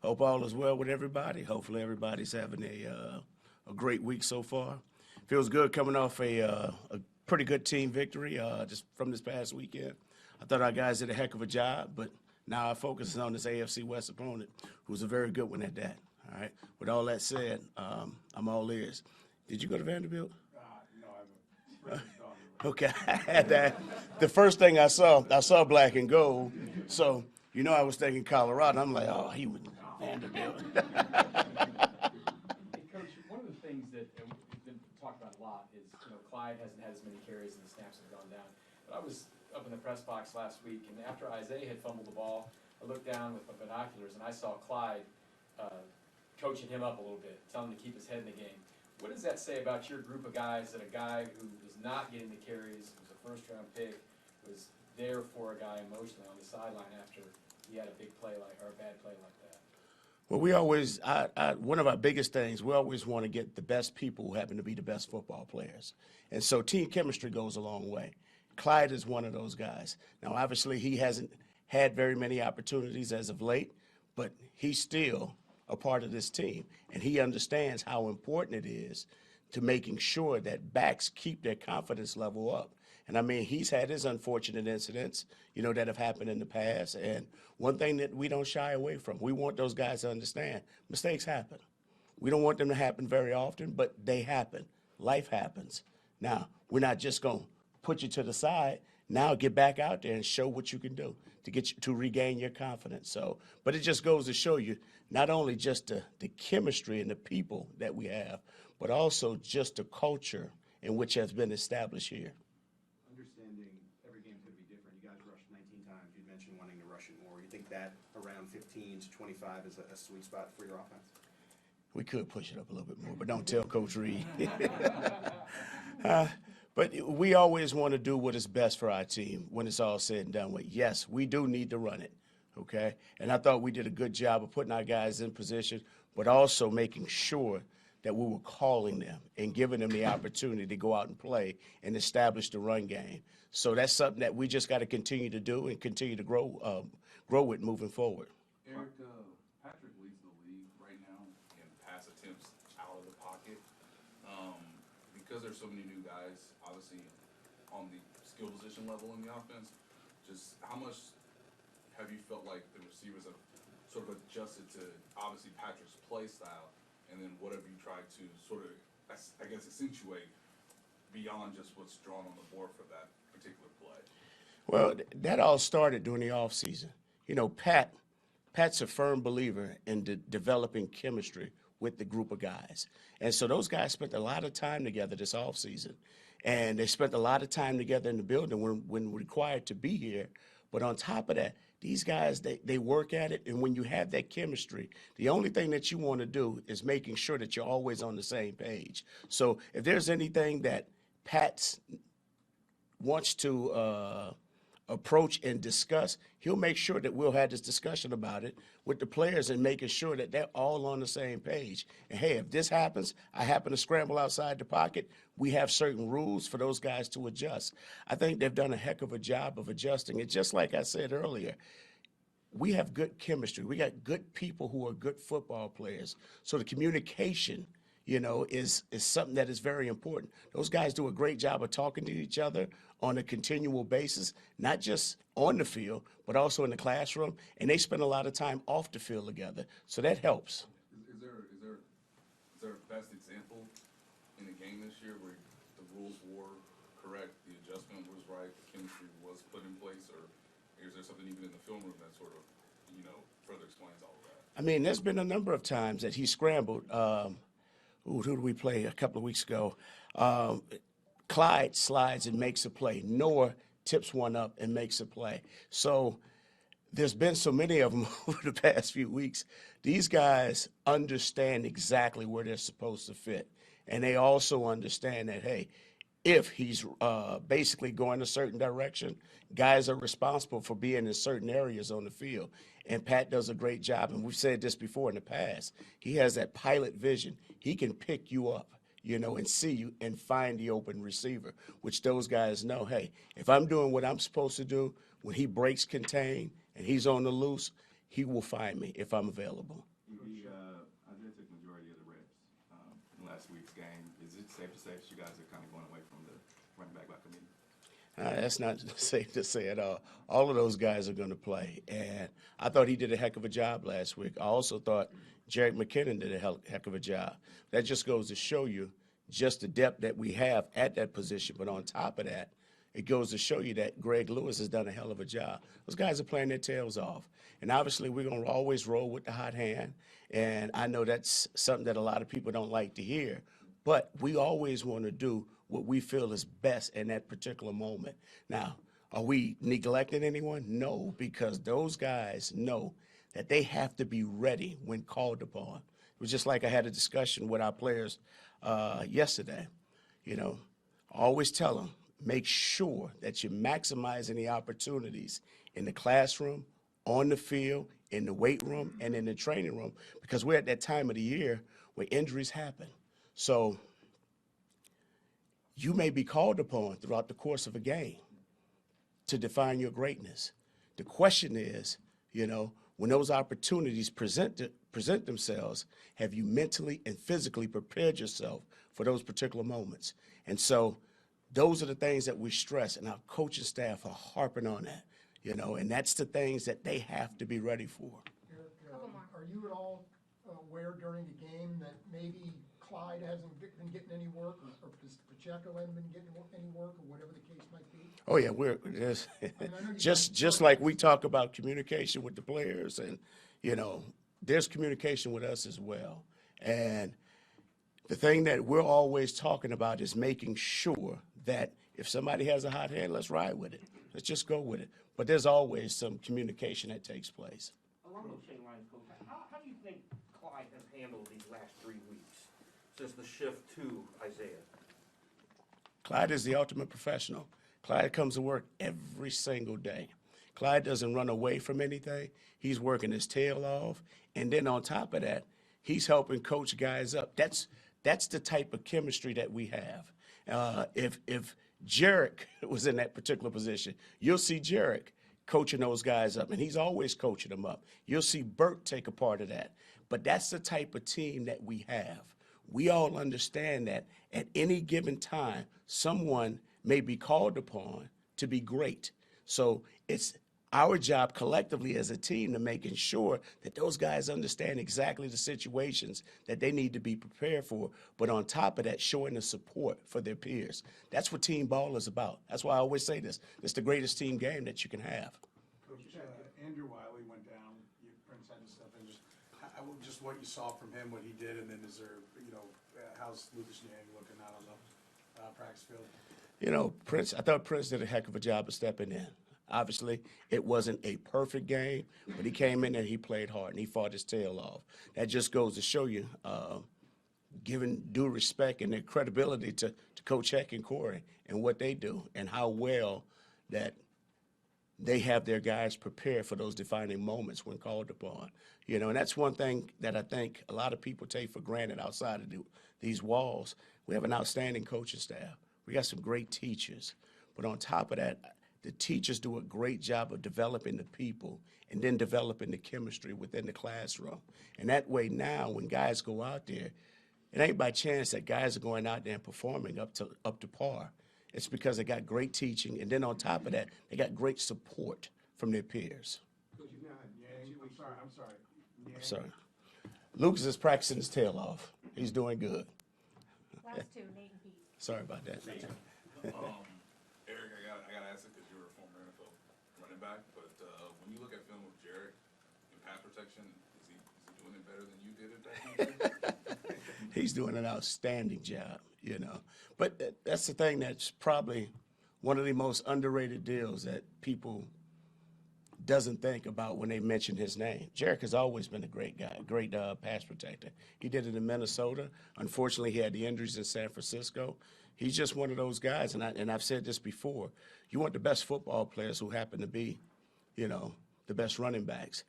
Hope all is well with everybody. Hopefully everybody's having a great week so far. Feels good coming off a pretty good team victory just from this past weekend. I thought our guys did a heck of a job, but now our focus is on this AFC West opponent, who's a very good one at that. All right. With all that said, I'm all ears. Did you go to Vanderbilt? No, I haven't. Okay, I had that. The first thing I saw black and gold. So, I was thinking Colorado. I'm like, oh, he was Vanderbilt. Hey, Coach, one of the things that we've been talking about a lot is, Clyde hasn't had as many carries and the snaps have gone down. But I was up in the press box last week, and after Isaiah had fumbled the ball, I looked down with my binoculars, and I saw Clyde coaching him up a little bit, telling him to keep his head in the game. What does that say about your group of guys, that a guy who was not getting the carries, was a first-round pick, was there for a guy emotionally on the sideline after he had a big play or a bad play like that? Well, we always, one of our biggest things, we always want to get the best people who happen to be the best football players. And so team chemistry goes a long way. Clyde is one of those guys. Now, obviously, he hasn't had very many opportunities as of late, but he's still a part of this team, and he understands how important it is to making sure that backs keep their confidence level up. And I mean, he's had his unfortunate incidents, that have happened in the past. And one thing that we don't shy away from, we want those guys to understand mistakes happen. We don't want them to happen very often, but they happen. Life happens. Now, we're not just going to put you to the side. Now get back out there and show what you can do to get you to regain your confidence. So, but it just goes to show you not only just the chemistry and the people that we have, but also just the culture in which has been established here. Understanding every game could be different. You guys rushed 19 times. You mentioned wanting to rush it more. You think that around 15 to 25 is a sweet spot for your offense? We could push it up a little bit more, but don't tell Coach Reed. But we always want to do what is best for our team when it's all said and done with. Yes, we do need to run it, okay? And I thought we did a good job of putting our guys in position, but also making sure that we were calling them and giving them the opportunity to go out and play and establish the run game. So that's something that we just got to continue to do and continue to grow with moving forward. Eric, Patrick leads the league right now in pass attempts out of the pocket. Because there's so many new guys, obviously, on the skill position level in the offense, just how much have you felt like the receivers have sort of adjusted to, obviously, Patrick's play style, and then what have you tried to sort of, I guess, accentuate beyond just what's drawn on the board for that particular play? Well, that all started during the offseason. Pat's a firm believer in developing chemistry with the group of guys. And so those guys spent a lot of time together this offseason. And they spent a lot of time together in the building when required to be here. But on top of that, these guys, they work at it. And when you have that chemistry, the only thing that you want to do is making sure that you're always on the same page. So if there's anything that Pat wants to approach and discuss, he'll make sure that we'll have this discussion about it with the players and making sure that they're all on the same page. And hey, if this happens, I happen to scramble outside the pocket, we have certain rules for those guys to adjust. I think they've done a heck of a job of adjusting. And just like I said earlier, we have good chemistry. We got good people who are good football players. So the communication, is something that is very important. Those guys do a great job of talking to each other on a continual basis, not just on the field, but also in the classroom. And they spend a lot of time off the field together. So that helps. Is there a best example in the game this year where the rules were correct, the adjustment was right, the chemistry was put in place, or is there something even in the film room that sort of, further explains all of that? I mean, there's been a number of times that he scrambled. Who did we play a couple of weeks ago? Clyde slides and makes a play. Noah tips one up and makes a play. So there's been so many of them over the past few weeks. These guys understand exactly where they're supposed to fit. And they also understand that, hey, if he's basically going a certain direction, guys are responsible for being in certain areas on the field. And Pat does a great job. And we've said this before in the past. He has that pilot vision. He can pick you up, and see you and find the open receiver, which those guys know, hey, if I'm doing what I'm supposed to do, when he breaks contain and he's on the loose, he will find me if I'm available. last week's game. Is it safe to say that you guys are kind of going away from the running back by committee? That's not safe to say at all. All of those guys are going to play, and I thought he did a heck of a job last week. I also thought Jerick McKinnon did a heck of a job. That just goes to show you just the depth that we have at that position. But on top of that, it goes to show you that Greg Lewis has done a hell of a job. Those guys are playing their tails off. And obviously, we're going to always roll with the hot hand. And I know that's something that a lot of people don't like to hear. But we always want to do what we feel is best in that particular moment. Now, are we neglecting anyone? No, because those guys know that they have to be ready when called upon. It was just like I had a discussion with our players yesterday. You know, I always tell them, make sure that you're maximizing the opportunities in the classroom, on the field, in the weight room, and in the training room, because we're at that time of the year where injuries happen. So you may be called upon throughout the course of a game to define your greatness. The question is, you know, when those opportunities present themselves, have you mentally and physically prepared yourself for those particular moments? And so those are the things that we stress, and our coaching staff are harping on that, you know, and that's the things that they have to be ready for. Eric, are you at all aware during the game that maybe Clyde hasn't been getting any work, or Pacheco hasn't been getting any work, or whatever the case might be? Oh yeah, just like we talk about communication with the players, and you know, there's communication with us as well. And the thing that we're always talking about is making sure that if somebody has a hot hand, let's ride with it. Let's just go with it. But there's always some communication that takes place. Along those same lines, Coach, how do you think Clyde has handled these last 3 weeks since the shift to Isaiah? Clyde is the ultimate professional. Clyde comes to work every single day. Clyde doesn't run away from anything. He's working his tail off. And then on top of that, he's helping coach guys up. That's the type of chemistry that we have. If Jerick was in that particular position, you'll see Jerick coaching those guys up, and he's always coaching them up. You'll see Burt take a part of that. But that's the type of team that we have. We all understand that at any given time, someone may be called upon to be great. So it's our job collectively as a team to making sure that those guys understand exactly the situations that they need to be prepared for. But on top of that, showing the support for their peers. That's what team ball is about. That's why I always say this. It's the greatest team game that you can have. Coach, Andrew Wiley went down. Prince had to step in. Just what you saw from him, what he did, and then is there, how's Lucas Yang looking out on the practice field? You know, I thought Prince did a heck of a job of stepping in. Obviously, it wasn't a perfect game, but he came in there, he played hard, and he fought his tail off. That just goes to show you, giving due respect and their credibility to Coach Heck and Corey and what they do and how well that they have their guys prepared for those defining moments when called upon. You know, and that's one thing that I think a lot of people take for granted outside of these walls. We have an outstanding coaching staff. We got some great teachers. But on top of that, the teachers do a great job of developing the people and then developing the chemistry within the classroom. And that way now when guys go out there, it ain't by chance that guys are going out there and performing up to par. It's because they got great teaching, and then on top of that, they got great support from their peers. I'm sorry. Lucas is practicing his tail off. He's doing good. Last two, Nate and Pete. Sorry about that. Eric, I gotta ask it because you're a former NFL running back, but when you look at film of Jerick in pass protection, is he doing it better than you did at that time? He's doing an outstanding job, you know. But that's the thing that's probably one of the most underrated deals that people doesn't think about when they mention his name. Jerick has always been a great guy, great pass protector. He did it in Minnesota. Unfortunately, he had the injuries in San Francisco. He's just one of those guys, and I've said this before. You want the best football players who happen to be, you know, the best running backs.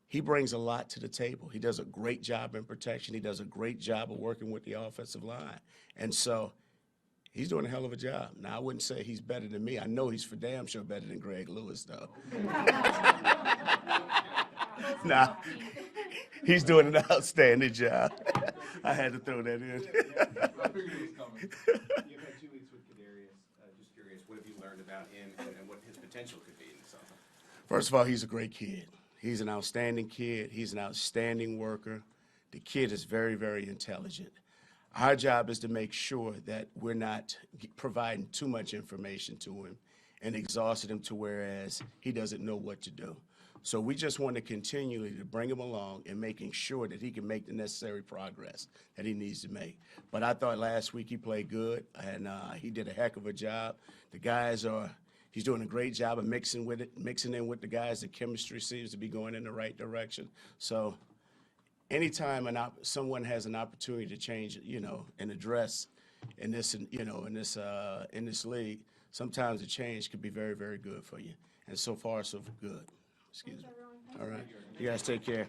He brings a lot to the table. He does a great job in protection. He does a great job of working with the offensive line. And so he's doing a hell of a job. Now, I wouldn't say he's better than me. I know he's for damn sure better than Greg Lewis, though. Nah, he's doing an outstanding job. I had to throw that in. I figured it was coming. You've had 2 weeks with Kadarius. Just curious, what have you learned about him and what his potential could be in this offense? First of all, he's a great kid. He's an outstanding kid. He's an outstanding worker. The kid is very, very intelligent. Our job is to make sure that we're not providing too much information to him and exhausting him to whereas he doesn't know what to do. So we just want to continually to bring him along and making sure that he can make the necessary progress that he needs to make. But I thought last week he played good, and he did a heck of a job. The guys he's doing a great job of mixing in with the guys. The chemistry seems to be going in the right direction. So anytime someone has an opportunity to change, and address in this league, sometimes a change could be very, very good for you. And so far, so good. Excuse me. All right. You guys take care.